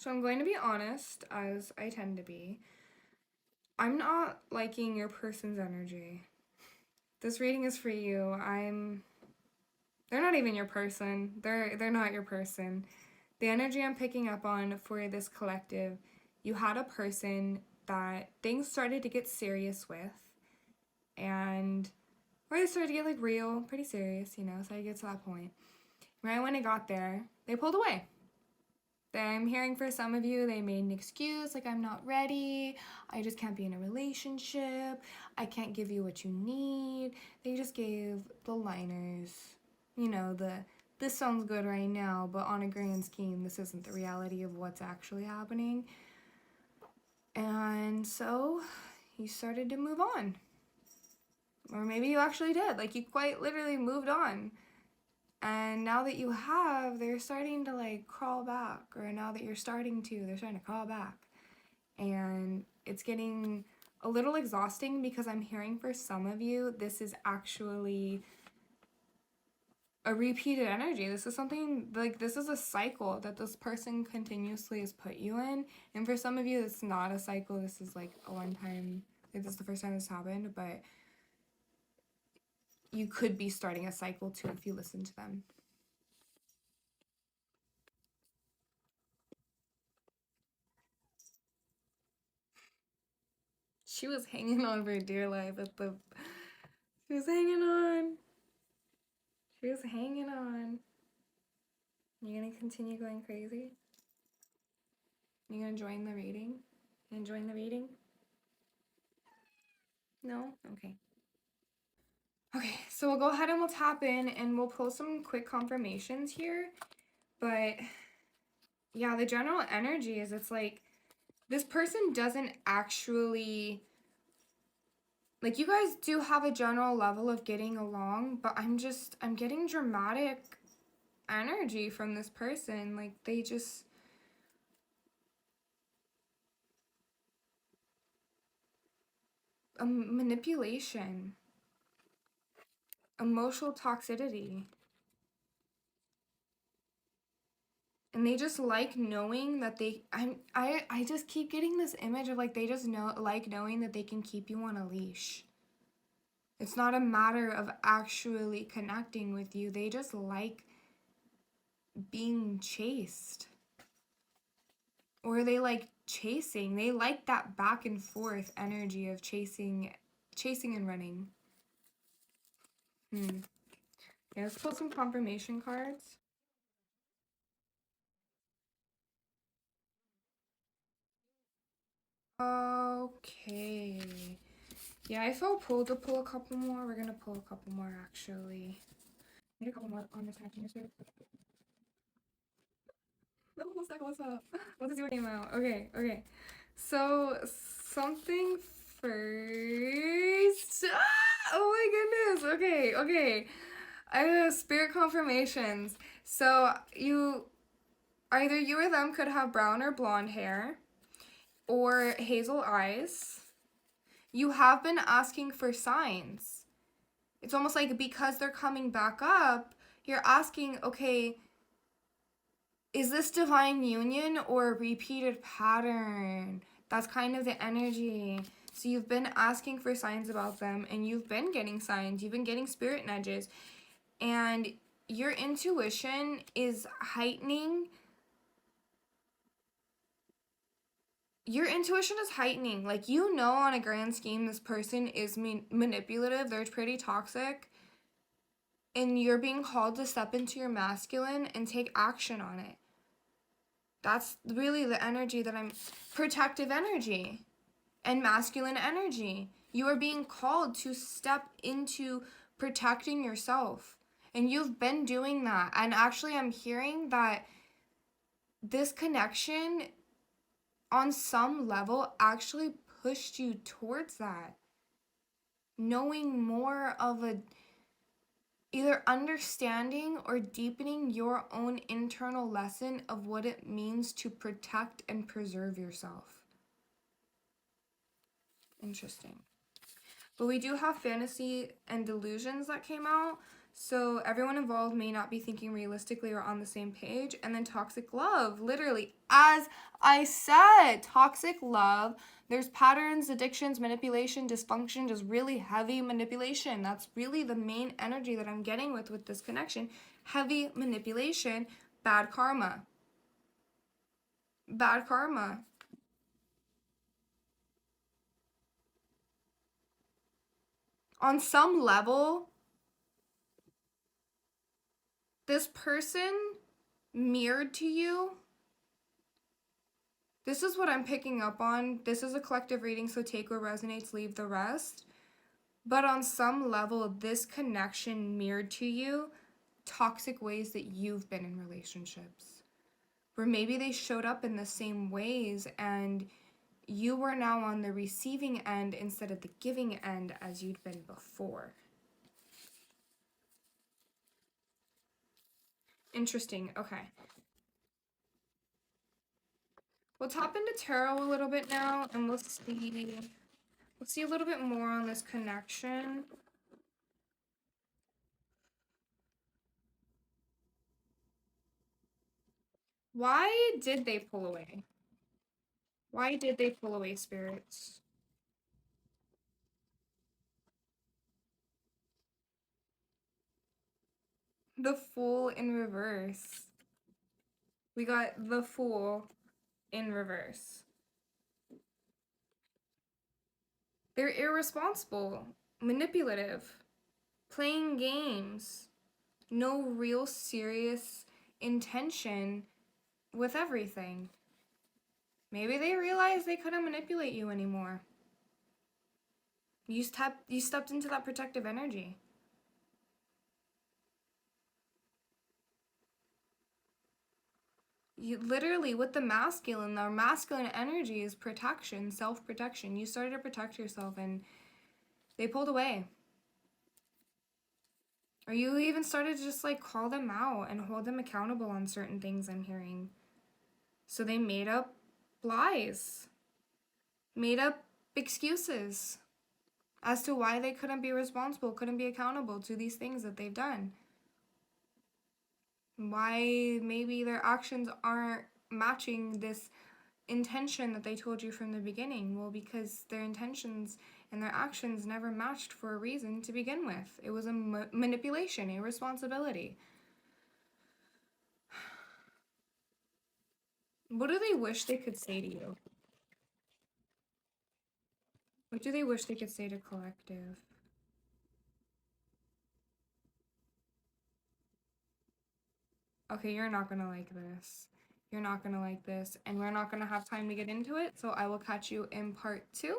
So I'm going to be honest, as I tend to be. I'm not liking your person's energy. This reading is for you. They're not even your person. They're not your person. The energy I'm picking up on for this collective, you had a person that things started to get serious with, and or they started to get like real, pretty serious, so I get to that point. Right when it got there, they pulled away. I'm hearing for some of you, they made an excuse like, I'm not ready, I just can't be in a relationship, I can't give you what you need. They just gave the liners, this sounds good right now, but on a grand scheme, this isn't the reality of what's actually happening. And so you started to move on. Or maybe you actually did, like you quite literally moved on. And now that you have, they're starting to like crawl back, or now that you're starting to, they're starting to crawl back. And it's getting a little exhausting because I'm hearing for some of you, this is actually a repeated energy. This is something like, this is a cycle that this person continuously has put you in. And for some of you, it's not a cycle. This is like a one time, like this is the first time this happened, but you could be starting a cycle too if you listen to them. She was hanging on for dear life she was hanging on. She was hanging on. You gonna continue going crazy? You gonna join the reading? Enjoying the reading? No? Okay. Okay, so we'll go ahead and we'll tap in and we'll pull some quick confirmations here. But yeah, the general energy is, it's like this person doesn't actually, like, you guys do have a general level of getting along, but I'm getting dramatic energy from this person. Like, they just, manipulation, emotional toxicity. And they just like knowing that I just keep getting this image of like, they just like knowing that they can keep you on a leash. It's not a matter of actually connecting with you. They just like being chased. Or they like chasing. They like that back and forth energy of chasing and running. Yeah, let's pull some confirmation cards. Okay. Yeah, I felt pulled to pull a couple more. We're gonna pull a couple more actually. Need a couple more on this hatching spirit. No, what's up? What is your name out? Okay. So something first. Oh my goodness. Okay. I have spirit confirmations. So either you or them could have brown or blonde hair or hazel eyes. You have been asking for signs. It's almost like because they're coming back up, you're asking, okay, is this divine union or a repeated pattern? That's kind of the energy. So you've been asking for signs about them, and you've been getting signs. You've been getting spirit nudges. And your intuition is heightening. Your intuition is heightening. Like, on a grand scheme, this person is manipulative. They're pretty toxic. And you're being called to step into your masculine and take action on it. That's really the energy that protective energy and masculine energy. You are being called to step into protecting yourself. And you've been doing that. And actually, I'm hearing that this connection on some level actually pushed you towards that. Knowing more of either understanding or deepening your own internal lesson of what it means to protect and preserve yourself. Interesting. But we do have fantasy and delusions that came out. So everyone involved may not be thinking realistically or on the same page. And then toxic love, literally, as I said, toxic love. There's patterns, addictions, manipulation, dysfunction, just really heavy manipulation. That's really the main energy that I'm getting with this connection. Heavy manipulation, bad karma. Bad karma. On some level, this person mirrored to you. This is what I'm picking up on. This is a collective reading, so take what resonates, leave the rest. But on some level, this connection mirrored to you toxic ways that you've been in relationships, where maybe they showed up in the same ways and you were now on the receiving end instead of the giving end as you'd been before. Interesting. Okay. We'll tap into tarot a little bit now and we'll see a little bit more on this connection. Why did they pull away? Why did they pull away, spirits? The Fool in reverse. We got the Fool in reverse. They're irresponsible, manipulative, playing games, no real serious intention with everything. Maybe they realized they couldn't manipulate you anymore. You stepped into that protective energy. You literally, with the masculine, our masculine energy is protection, self-protection. You started to protect yourself and they pulled away. Or you even started to just like call them out and hold them accountable on certain things, I'm hearing. So they made up lies, made up excuses as to why they couldn't be responsible, couldn't be accountable to these things that they've done. Why maybe their actions aren't matching this intention that they told you from the beginning. Well, because their intentions and their actions never matched for a reason to begin with. It was a manipulation, irresponsibility. What do they wish they could say to you? What do they wish they could say to collective? Okay, you're not gonna like this. You're not gonna like this, and we're not gonna have time to get into it, so I will catch you in part 2.